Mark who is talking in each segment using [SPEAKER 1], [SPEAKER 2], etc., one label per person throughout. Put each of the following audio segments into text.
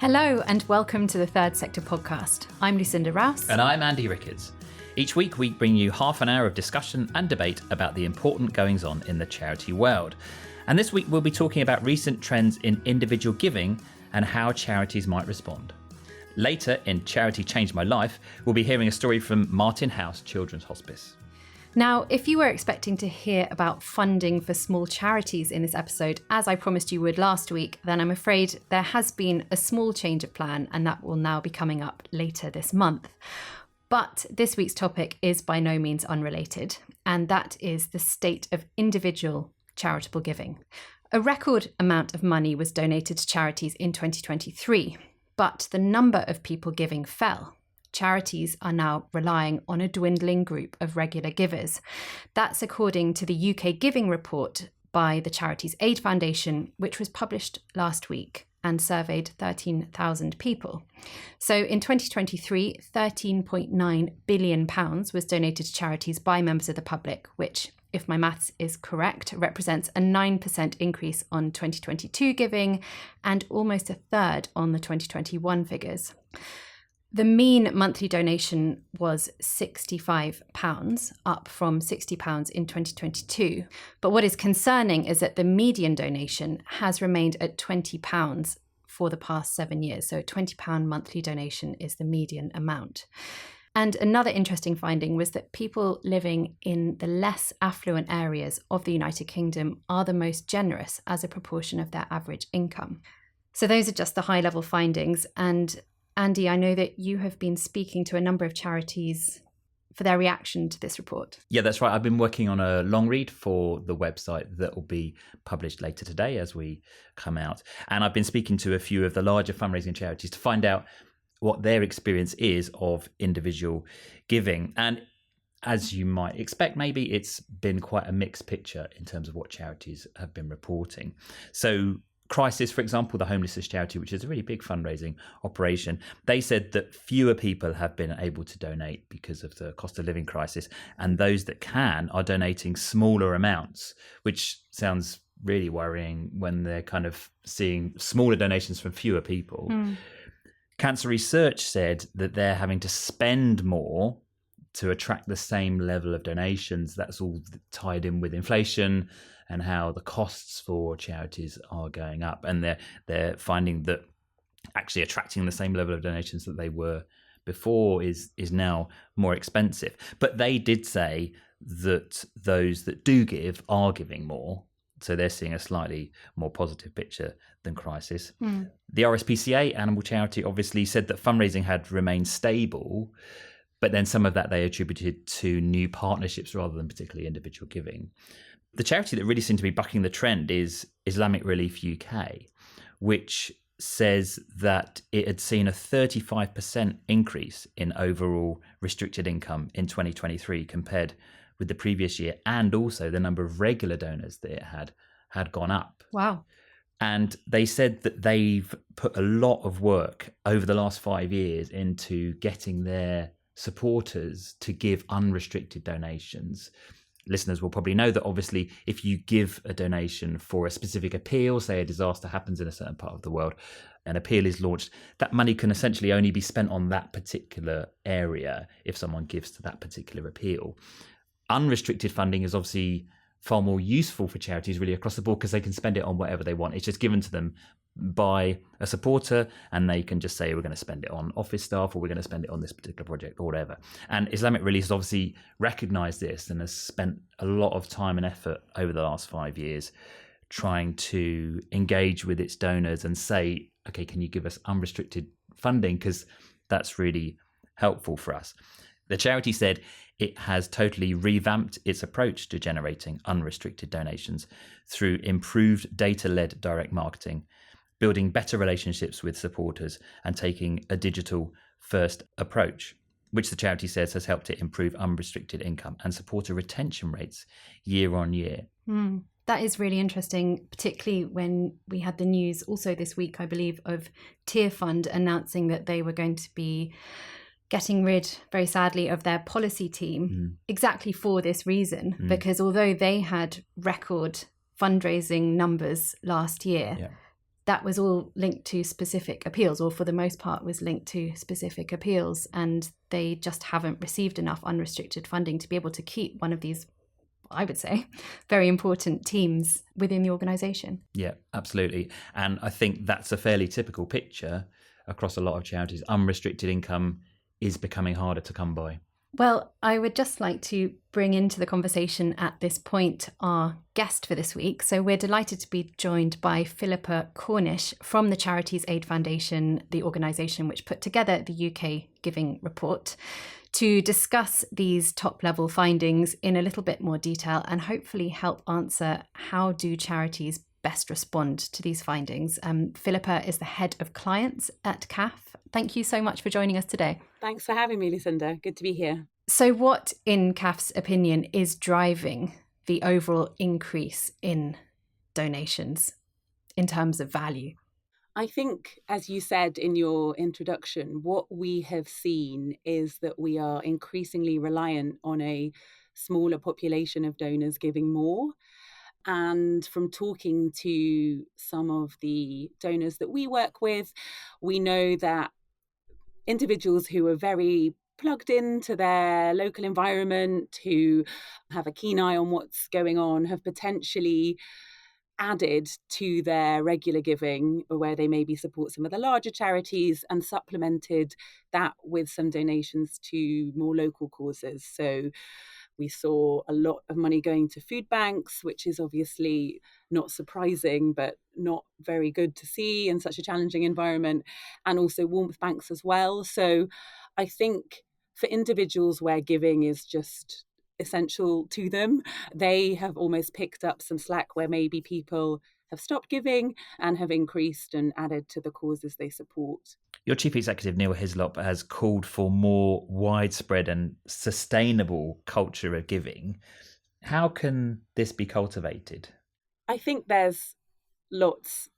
[SPEAKER 1] Hello and welcome to the Third Sector podcast. I'm Lucinda Rouse.
[SPEAKER 2] And I'm Andy Ricketts. Each week we bring you half an hour of discussion and debate about the important goings-on in the charity world. And this week we'll be talking about recent trends in individual giving and how charities might respond. Later in Charity Changed My Life, we'll be hearing a story from Martin House Children's Hospice.
[SPEAKER 1] Now, if you were expecting to hear about funding for small charities in this episode, as I promised you would last week, then I'm afraid there has been a small change of plan, and that will now be coming up later this month. But this week's topic is by no means unrelated, and that is the state of individual charitable giving. A record amount of money was donated to charities in 2023, but the number of people giving fell. Charities are now relying on a dwindling group of regular givers. That's according to the UK Giving Report by the Charities Aid Foundation, which was published last week and surveyed 13,000 people. So in 2023, £13.9 billion was donated to charities by members of the public, which, if my maths is correct, represents a 9% increase on 2022 giving and almost a third on the 2021 figures. The mean monthly donation was £65, up from £60 in 2022. But what is concerning is that the median donation has remained at £20 for the past 7 years. So a £20 monthly donation is the median amount. And another interesting finding was that people living in the less affluent areas of the United Kingdom are the most generous as a proportion of their average income. So those are just the high-level findings. And Andy, I know that you have been speaking to a number of charities for their reaction to this report.
[SPEAKER 2] Yeah, that's right. I've been working on a long read for the website that will be published later today as we come out. And I've been speaking to a few of the larger fundraising charities to find out what their experience is of individual giving. And as you might expect, maybe it's been quite a mixed picture in terms of what charities have been reporting. So Crisis, for example, the homelessness charity, which is a really big fundraising operation, they said that fewer people have been able to donate because of the cost of living crisis, and those that can are donating smaller amounts, which sounds really worrying when they're kind of seeing smaller donations from fewer people. Cancer Research said that they're having to spend more to attract the same level of donations. That's all tied in with inflation and how the costs for charities are going up. And they're finding that actually attracting the same level of donations that they were before is now more expensive. But they did say that those that do give are giving more. So they're seeing a slightly more positive picture than Crisis. The RSPCA, animal charity, obviously said that fundraising had remained stable, but then some of that they attributed to new partnerships rather than particularly individual giving. The charity that really seemed to be bucking the trend is Islamic Relief UK, which says that it had seen a 35% increase in overall restricted income in 2023 compared with the previous year, and also the number of regular donors that it had gone up.
[SPEAKER 1] Wow.
[SPEAKER 2] And they said that they've put a lot of work over the last 5 years into getting their supporters to give unrestricted donations. Listeners will probably know that obviously if you give a donation for a specific appeal, say a disaster happens in a certain part of the world, an appeal is launched, that money can essentially only be spent on that particular area if someone gives to that particular appeal. Unrestricted funding is obviously far more useful for charities really across the board because they can spend it on whatever they want. It's just given to them by a supporter and they can just say we're going to spend it on office staff or we're going to spend it on this particular project or whatever. And Islamic Relief has obviously recognised this and has spent a lot of time and effort over the last 5 years trying to engage with its donors and say, okay, can you give us unrestricted funding, because that's really helpful for us. The charity said it has totally revamped its approach to generating unrestricted donations through improved data-led direct marketing, building better relationships with supporters and taking a digital-first approach, which the charity says has helped it improve unrestricted income and supporter retention rates year on year.
[SPEAKER 1] That is really interesting, particularly when we had the news also this week, I believe, of Tear Fund announcing that they were going to be getting rid, very sadly, of their policy team exactly for this reason, because although they had record fundraising numbers last year, that was all linked to specific appeals, or for the most part was linked to specific appeals, and they just haven't received enough unrestricted funding to be able to keep one of these, I would say, very important teams within the organisation.
[SPEAKER 2] Yeah, absolutely. And I think that's a fairly typical picture across a lot of charities. Unrestricted income is becoming harder to come by.
[SPEAKER 1] Well, I would just like to bring into the conversation at this point our guest for this week. So we're delighted to be joined by Philippa Cornish from the Charities Aid Foundation, the organisation which put together the UK Giving Report, to discuss these top-level findings in a little bit more detail and hopefully help answer how do charities best respond to these findings. Philippa is the head of clients at CAF. Thank you so much for joining us today.
[SPEAKER 3] Thanks for having me, Lucinda. Good to be here.
[SPEAKER 1] So what, in CAF's opinion, is driving the overall increase in donations in terms of value?
[SPEAKER 3] I think, as you said in your introduction, what we have seen is that we are increasingly reliant on a smaller population of donors giving more. And from talking to some of the donors that we work with, we know that individuals who are very plugged into their local environment, who have a keen eye on what's going on, have potentially added to their regular giving, where they maybe support some of the larger charities, and supplemented that with some donations to more local causes. So we saw a lot of money going to food banks, which is obviously not surprising, but not very good to see in such a challenging environment, and also warmth banks as well. So I think for individuals where giving is just essential to them, they have almost picked up some slack where maybe people have stopped giving and have increased and added to the causes they support.
[SPEAKER 2] Your chief executive, Neil Hislop, has called for more widespread and sustainable culture of giving. How can this be cultivated?
[SPEAKER 3] I think there's lots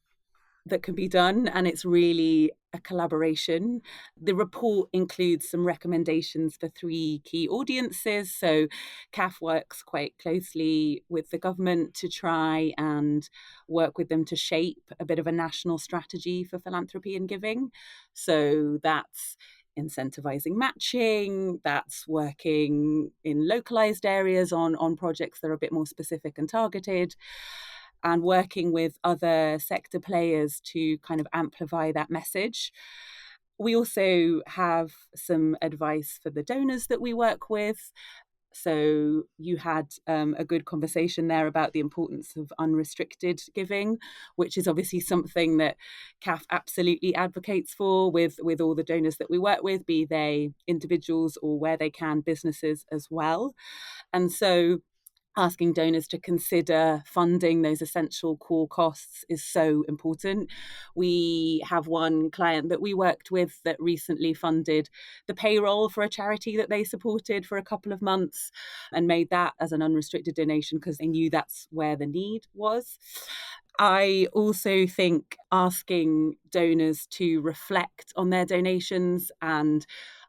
[SPEAKER 3] that can be done, and it's really a collaboration. The report includes some recommendations for 3 key audiences. So CAF works quite closely with the government to try and work with them to shape a bit of a national strategy for philanthropy and giving. So that's incentivizing matching, that's working in localized areas on projects that are a bit more specific and targeted, and working with other sector players to kind of amplify that message. We also have some advice for the donors that we work with. So you had a good conversation there about the importance of unrestricted giving, which is obviously something that CAF absolutely advocates for with all the donors that we work with, be they individuals or, where they can, businesses as well. And so asking donors to consider funding those essential core costs is so important. We have one client that we worked with that recently funded the payroll for a charity that they supported for a couple of months and made that as an unrestricted donation because they knew that's where the need was. I also think asking donors to reflect on their donations, and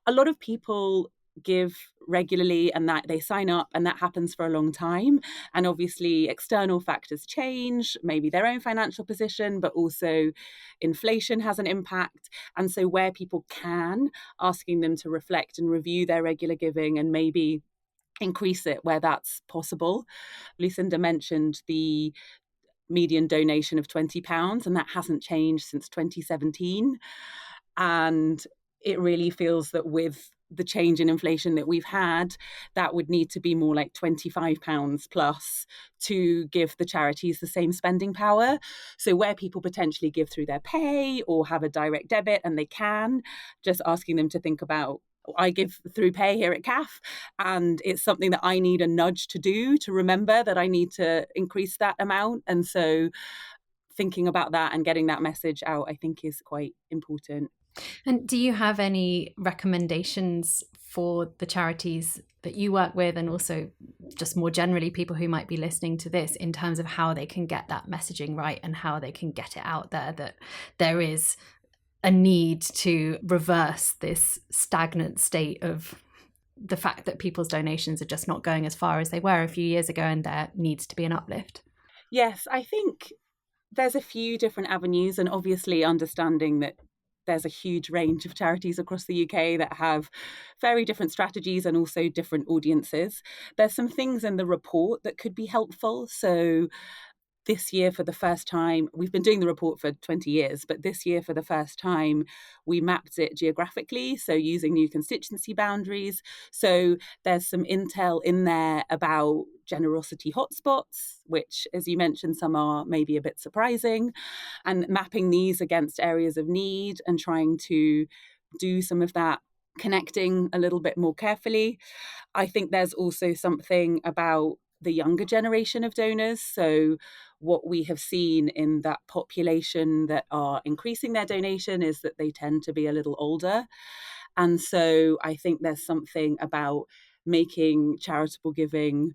[SPEAKER 3] a lot of people give regularly and that they sign up and that happens for a long time, and obviously external factors change, maybe their own financial position, but also inflation has an impact. And so where people can, asking them to reflect and review their regular giving and maybe increase it where that's possible. Lucinda mentioned the median donation of £20, and that hasn't changed since 2017. And it really feels that with the change in inflation that we've had, that would need to be more like £25 plus to give the charities the same spending power. So where people potentially give through their pay or have a direct debit, and they can, just asking them to think about, I give through pay here at CAF, and it's something that I need a nudge to do, to remember that I need to increase that amount. And so thinking about that and getting that message out, I think, is quite important.
[SPEAKER 1] And do you have any recommendations for the charities that you work with, and also just more generally people who might be listening to this, in terms of how they can get that messaging right and how they can get it out there that there is a need to reverse this stagnant state of the fact that people's donations are just not going as far as they were a few years ago, and there needs to be an uplift?
[SPEAKER 3] Yes, I think There's a few different avenues, and obviously understanding that there's a huge range of charities across the UK that have very different strategies and also different audiences. There's some things in the report that could be helpful. So this year, for the first time, we've been doing the report for 20 years, but this year, for the first time, we mapped it geographically, so using new constituency boundaries. So there's some intel in there about generosity hotspots, which, as you mentioned, some are maybe a bit surprising, and mapping these against areas of need and trying to do some of that connecting a little bit more carefully. I think there's also something about the younger generation of donors. So what we have seen in that population that are increasing their donation is that they tend to be a little older. And so I think there's something about making charitable giving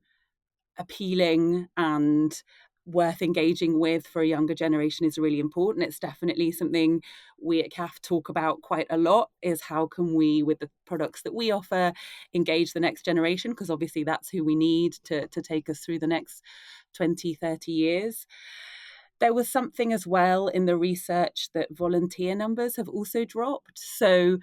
[SPEAKER 3] appealing and worth engaging with for a younger generation is really important. It's definitely something we at CAF talk about quite a lot, is how can we, with the products that we offer, engage the next generation, because obviously that's who we need to take us through the next 20, 30 years. There was something as well in the research that volunteer numbers have also dropped. So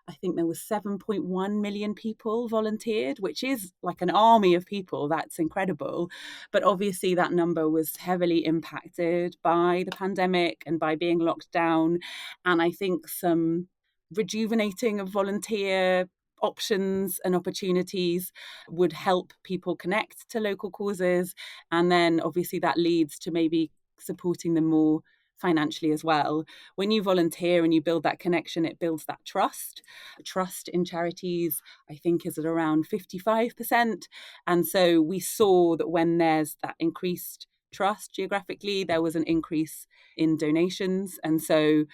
[SPEAKER 3] I think there was 7.1 million people volunteered, which is like an army of people. That's incredible. But obviously that number was heavily impacted by the pandemic and by being locked down. And I think some rejuvenating of volunteer options and opportunities would help people connect to local causes. And then obviously that leads to maybe supporting them more financially as well. When you volunteer and you build that connection, it builds that trust. Trust in charities, I think, is at around 55%. And so we saw that when there's that increased trust geographically, there was an increase in donations. And so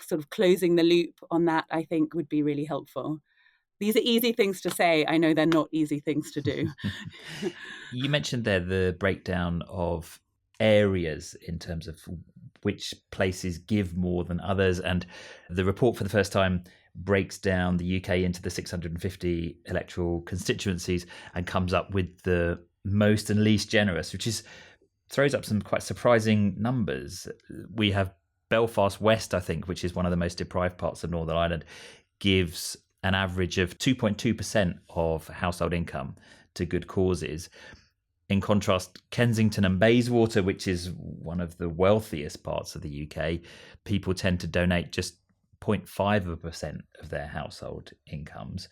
[SPEAKER 3] sort of closing the loop on that, I think, would be really helpful. These are easy things to say. I know they're not easy things to do.
[SPEAKER 2] You mentioned there the breakdown of areas in terms of which places give more than others, and the report for the first time breaks down the UK into the 650 electoral constituencies and comes up with the most and least generous, which throws up some quite surprising numbers. We have Belfast West, I think, which is one of the most deprived parts of Northern Ireland, gives an average of 2.2% of household income to good causes. In contrast, Kensington and Bayswater, which is one of the wealthiest parts of the UK, people tend to donate just 0.5% of their household incomes.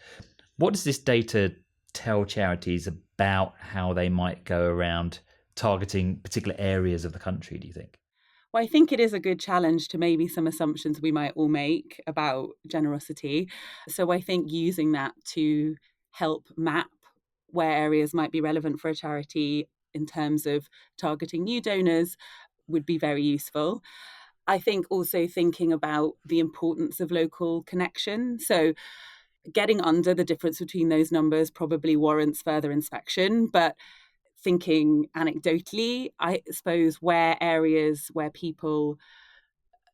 [SPEAKER 2] What does this data tell charities about how they might go around targeting particular areas of the country, do you think?
[SPEAKER 3] Well, I think it is a good challenge to maybe some assumptions we might all make about generosity. So I think using that to help map where areas might be relevant for a charity in terms of targeting new donors would be very useful. I think also thinking about the importance of local connection. So getting under the difference between those numbers probably warrants further inspection, but thinking anecdotally, I suppose where areas where people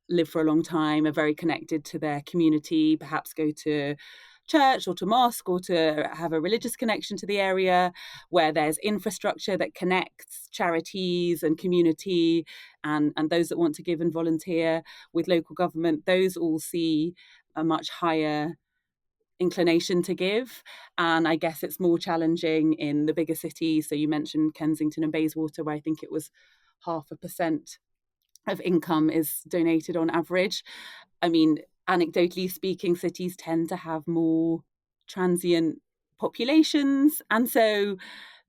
[SPEAKER 3] live for a long time, are very connected to their community, perhaps go to church or to mosque or to have a religious connection to the area, where there's infrastructure that connects charities and community and those that want to give and volunteer with local government, those all see a much higher inclination to give. And I guess it's more challenging in the bigger cities. So you mentioned Kensington and Bayswater, where I think it was 0.5% of income is donated on average. I mean, anecdotally speaking, cities tend to have more transient populations. And so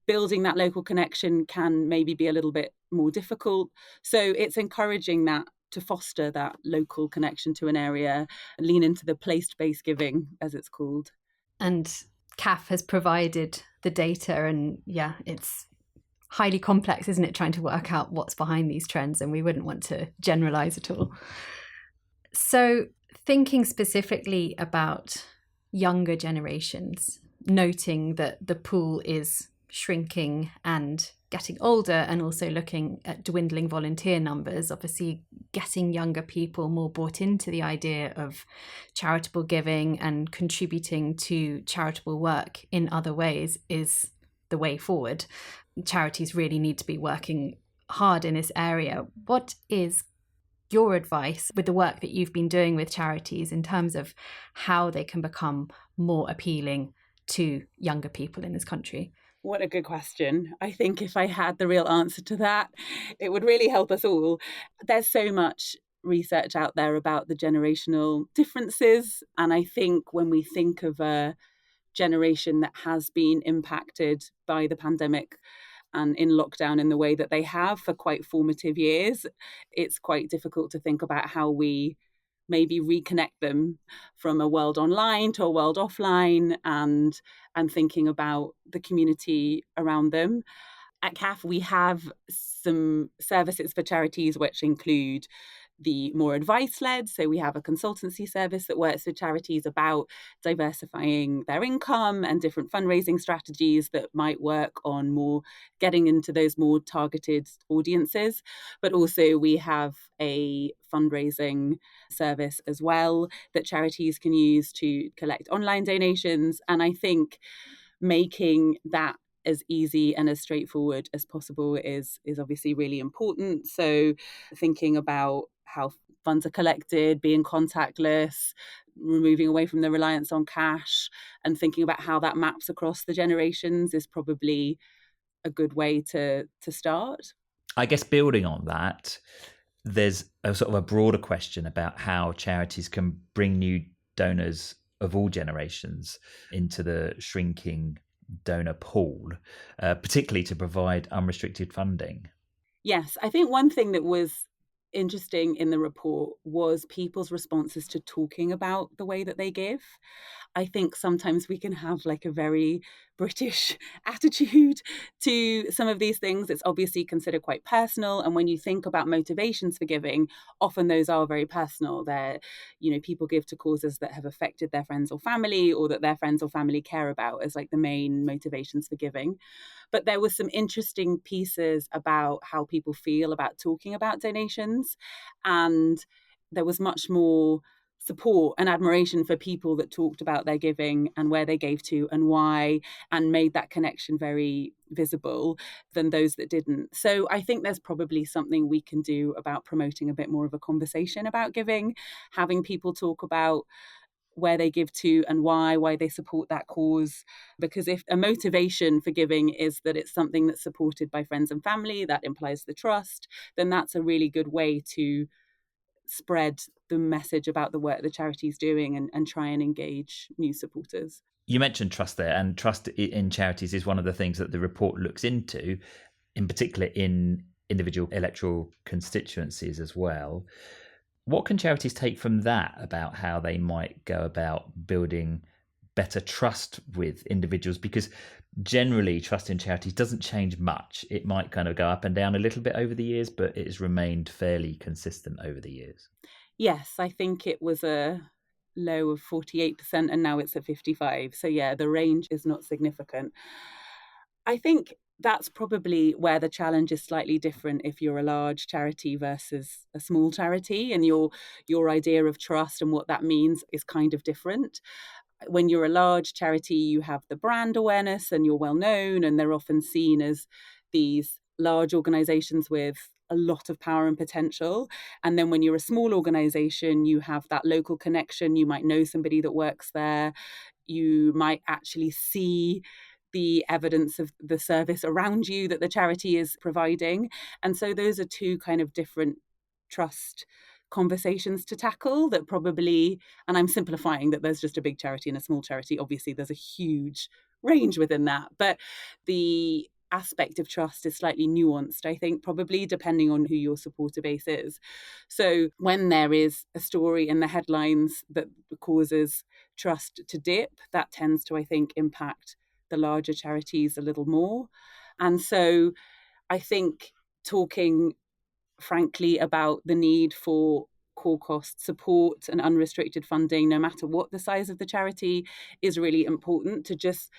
[SPEAKER 3] building that local connection can maybe be a little bit more difficult. So it's encouraging that to foster that local connection to an area, lean into the place-based giving, as it's called.
[SPEAKER 1] And CAF has provided the data, and yeah, it's highly complex, isn't it, trying to work out what's behind these trends, and we wouldn't want to generalize at all. So thinking specifically about younger generations, noting that the pool is shrinking and getting older, and also looking at dwindling volunteer numbers, obviously getting younger people more bought into the idea of charitable giving and contributing to charitable work in other ways is the way forward. Charities really need to be working hard in this area. What is your advice with the work that you've been doing with charities in terms of how they can become more appealing to younger people in this country?
[SPEAKER 3] What a good question. I think if I had the real answer to that, it would really help us all. There's so much research out there about the generational differences. And I think when we think of a generation that has been impacted by the pandemic and in lockdown in the way that they have for quite formative years, it's quite difficult to think about how we maybe reconnect them from a world online to a world offline, and thinking about the community around them. At CAF, we have some services for charities which include the more advice-led. So we have a consultancy service that works with charities about diversifying their income and different fundraising strategies that might work on more getting into those more targeted audiences. But also we have a fundraising service as well that charities can use to collect online donations. And I think making that as easy and as straightforward as possible is obviously really important. So thinking about how funds are collected, being contactless, moving away from the reliance on cash, and thinking about how that maps across the generations is probably a good way to start.
[SPEAKER 2] I guess building on that, there's a sort of a broader question about how charities can bring new donors of all generations into the shrinking donor pool, particularly to provide unrestricted funding.
[SPEAKER 3] Yes, I think one thing that was interesting in the report was people's responses to talking about the way that they give. I think sometimes we can have like a very British attitude to some of these things. It's obviously considered quite personal. And when you think about motivations for giving, often those are very personal. They're, people give to causes that have affected their friends or family, or that their friends or family care about as like the main motivations for giving. But there was some interesting pieces about how people feel about talking about donations. And there was much more support and admiration for people that talked about their giving and where they gave to and why, and made that connection very visible, than those that didn't. So I think there's probably something we can do about promoting a bit more of a conversation about giving, having people talk about where they give to and why they support that cause. Because if a motivation for giving is that it's something that's supported by friends and family, that implies the trust, then that's a really good way to spread the message about the work the charity is doing and try and engage new supporters.
[SPEAKER 2] You mentioned trust there, and trust in charities is one of the things that the report looks into, in particular in individual electoral constituencies as well. What can charities take from that about how they might go about building better trust with individuals? Because generally trust in charities doesn't change much. It might kind of go up and down a little bit over the years, but it has remained fairly consistent over the years.
[SPEAKER 3] Yes, I think it was a low of 48% and now it's at 55%. So yeah, the range is not significant. I think that's probably where the challenge is slightly different if you're a large charity versus a small charity, and your idea of trust and what that means is kind of different. When you're a large charity, you have the brand awareness and you're well known, and they're often seen as these large organizations with a lot of power and potential. And then when you're a small organization, you have that local connection. You might know somebody that works there. You might actually see the evidence of the service around you that the charity is providing. And so those are two kind of different trust conversations to tackle that probably, and I'm simplifying that there's just a big charity and a small charity. Obviously, there's a huge range within that. But the aspect of trust is slightly nuanced, I think, probably depending on who your supporter base is. So when there is a story in the headlines that causes trust to dip, that tends to, I think, impact the larger charities a little more. And so I think talking frankly about the need for core cost support and unrestricted funding, no matter what the size of the charity, is really important to just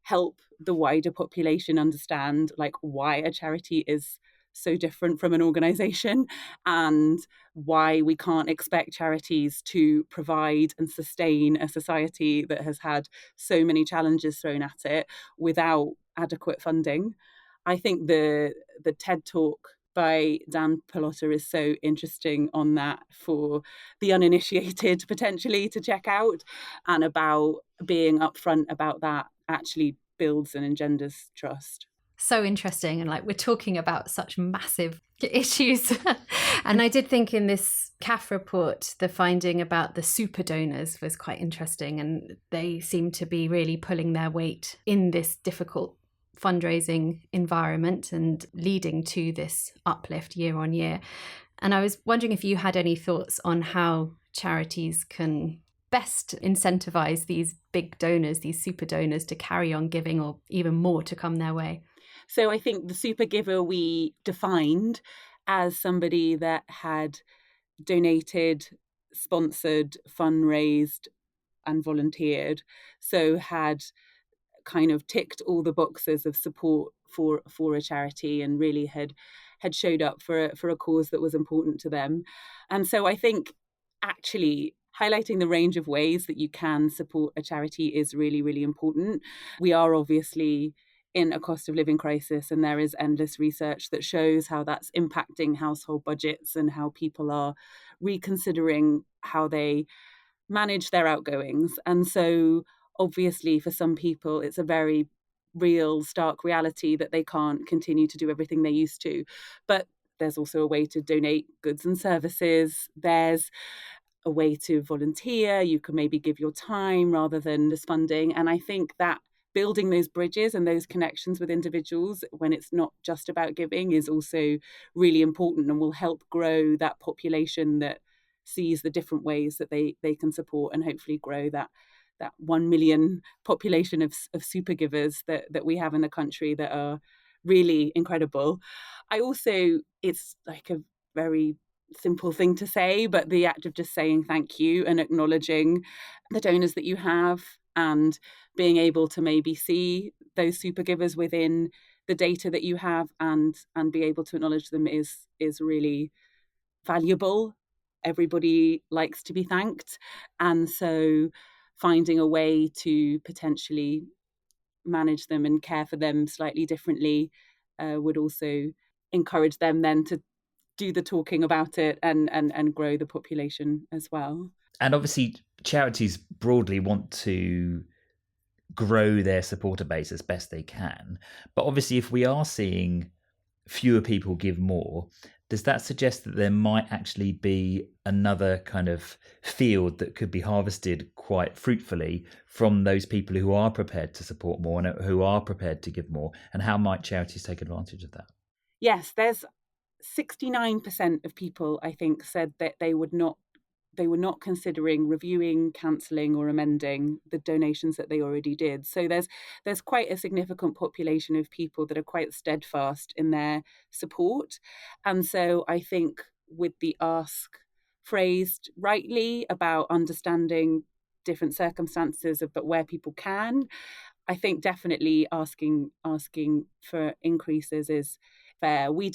[SPEAKER 3] help the wider population understand like why a charity is so different from an organization and why we can't expect charities to provide and sustain a society that has had so many challenges thrown at it without adequate funding. I think the TED Talk by Dan Pallotta is so interesting on that for the uninitiated potentially to check out, and about being upfront about that actually builds and engenders trust.
[SPEAKER 1] So interesting. And like, we're talking about such massive issues. And I did think in this CAF report, the finding about the super donors was quite interesting. And they seem to be really pulling their weight in this difficult fundraising environment and leading to this uplift year on year. And I was wondering if you had any thoughts on how charities can best incentivize these big donors, these super donors, to carry on giving, or even more to come their way.
[SPEAKER 3] So I think the super giver we defined as somebody that had donated, sponsored, fundraised, and volunteered. So had kind of ticked all the boxes of support for a charity, and really had showed up for a cause that was important to them. And so I think actually highlighting the range of ways that you can support a charity is really, really important. We are obviously in a cost of living crisis, and there is endless research that shows how that's impacting household budgets and how people are reconsidering how they manage their outgoings. And so obviously for some people it's a very real, stark reality that they can't continue to do everything they used to. But there's also a way to donate goods and services. There's a way to volunteer. You can maybe give your time rather than just funding. And I think that building those bridges and those connections with individuals when it's not just about giving is also really important, and will help grow that population that sees the different ways that they can support, and hopefully grow that 1 million population of super givers that we have in the country that are really incredible. I also, it's like a very simple thing to say, but the act of just saying thank you and acknowledging the donors that you have, and being able to maybe see those super givers within the data that you have, and be able to acknowledge them is really valuable. Everybody likes to be thanked, and so finding a way to potentially manage them and care for them slightly differently would also encourage them then to do the talking about it and grow the population as well.
[SPEAKER 2] And obviously charities broadly want to grow their supporter base as best they can. But obviously if we are seeing fewer people give more, does that suggest that there might actually be another kind of field that could be harvested quite fruitfully from those people who are prepared to support more and who are prepared to give more? And how might charities take advantage of that?
[SPEAKER 3] Yes, there's 69% of people, I think, said that they were not considering reviewing, cancelling or amending the donations that they already did. So there's quite a significant population of people that are quite steadfast in their support. And so I think with the ask phrased rightly about understanding different circumstances but where people can, I think definitely asking for increases is fair. We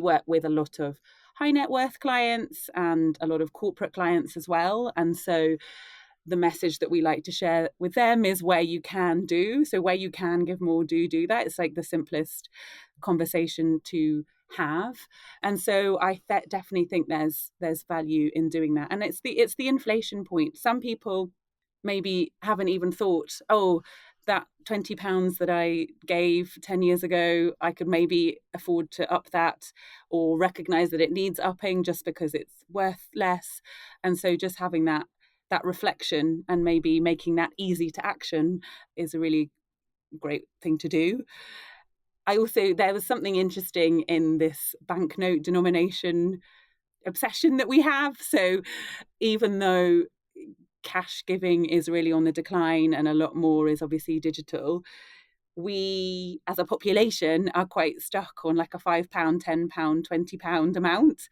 [SPEAKER 3] work with a lot of high net worth clients and a lot of corporate clients as well. And so the message that we like to share with them is where you can do. So where you can give more, do that. It's like the simplest conversation to have. And so I definitely think there's value in doing that. And it's the inflation point. Some people maybe haven't even thought, oh, that £20 that I gave 10 years ago, I could maybe afford to up that, or recognise that it needs upping just because it's worth less. And so just having that reflection and maybe making that easy to action is a really great thing to do. There was something interesting in this banknote denomination obsession that we have. So even though cash giving is really on the decline and a lot more is obviously digital, we as a population are quite stuck on like a £5, £10, £20 amount.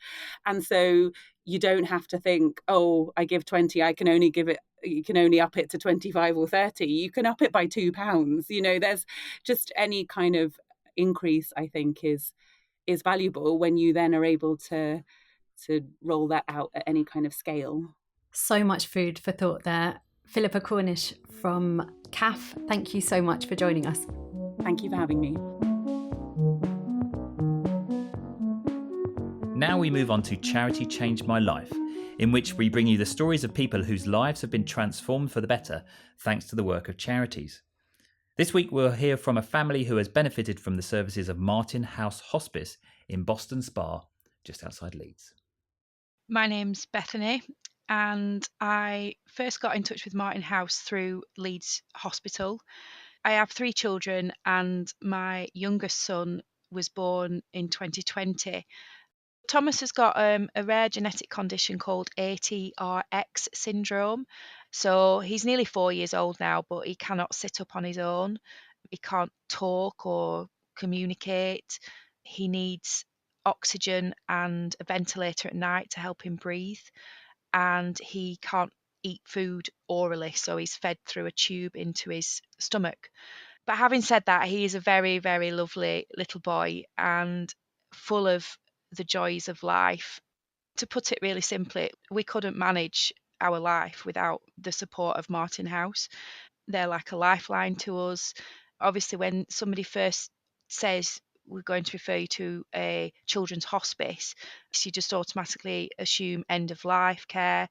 [SPEAKER 3] And so you don't have to think, oh, I give 20, you can only up it to 25 or 30. You can up it by £2. There's just any kind of increase, I think, is valuable when you then are able to roll that out at any kind of scale.
[SPEAKER 1] So much food for thought there. Philippa Cornish from CAF, thank you so much for joining us.
[SPEAKER 3] Thank you for having me.
[SPEAKER 2] Now we move on to Charity Changed My Life, in which we bring you the stories of people whose lives have been transformed for the better thanks to the work of charities. This week we'll hear from a family who has benefited from the services of Martin House Hospice in Boston Spa, just outside Leeds.
[SPEAKER 4] My name's Bethany, and I first got in touch with Martin House through Leeds Hospital. I have 3 children, and my youngest son was born in 2020. Thomas has got a rare genetic condition called ATRX syndrome. So he's nearly 4 years old now, but he cannot sit up on his own. He can't talk or communicate. He needs oxygen and a ventilator at night to help him breathe. And he can't eat food orally, so he's fed through a tube into his stomach. But having said that, he is a very, very lovely little boy and full of the joys of life. To put it really simply, we couldn't manage our life without the support of Martin House. They're like a lifeline to us. Obviously, when somebody first says we're going to refer you to a children's hospice, you just automatically assume end of life care.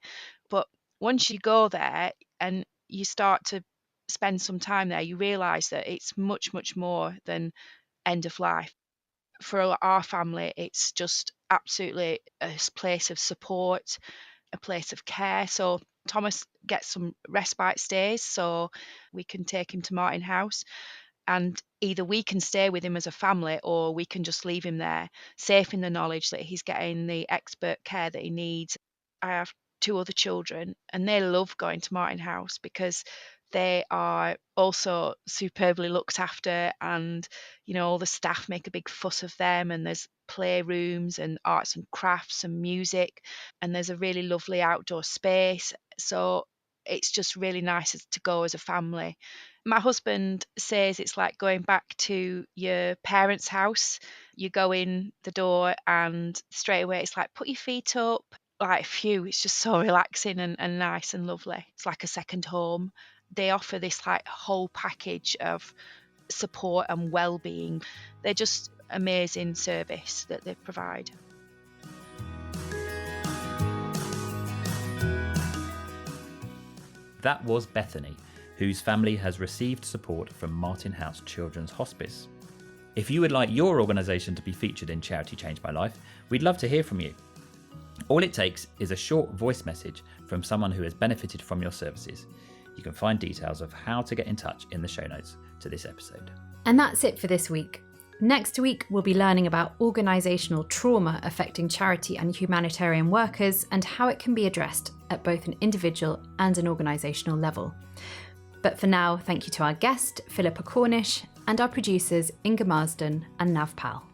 [SPEAKER 4] But once you go there and you start to spend some time there, you realise that it's much, much more than end of life. For our family, it's just absolutely a place of support, a place of care. So Thomas gets some respite stays, so we can take him to Martin House, and either we can stay with him as a family or we can just leave him there, safe in the knowledge that he's getting the expert care that he needs. I have 2 other children, and they love going to Martin House because they are also superbly looked after, and all the staff make a big fuss of them, and there's playrooms and arts and crafts and music, and there's a really lovely outdoor space. So it's just really nice to go as a family. My husband says it's like going back to your parents' house. You go in the door and straight away it's like, put your feet up. Like, phew, it's just so relaxing and nice and lovely. It's like a second home. They offer this like whole package of support and well-being. They're just amazing service that they provide.
[SPEAKER 2] That was Bethany, whose family has received support from Martin House Children's Hospice. If you would like your organisation to be featured in Charity Changed My Life, we'd love to hear from you. All it takes is a short voice message from someone who has benefited from your services. You can find details of how to get in touch in the show notes to this episode.
[SPEAKER 1] And that's it for this week. Next week, we'll be learning about organisational trauma affecting charity and humanitarian workers and how it can be addressed at both an individual and an organisational level. But for now, thank you to our guest, Philippa Cornish, and our producers, Inga Marsden and Nav Pal.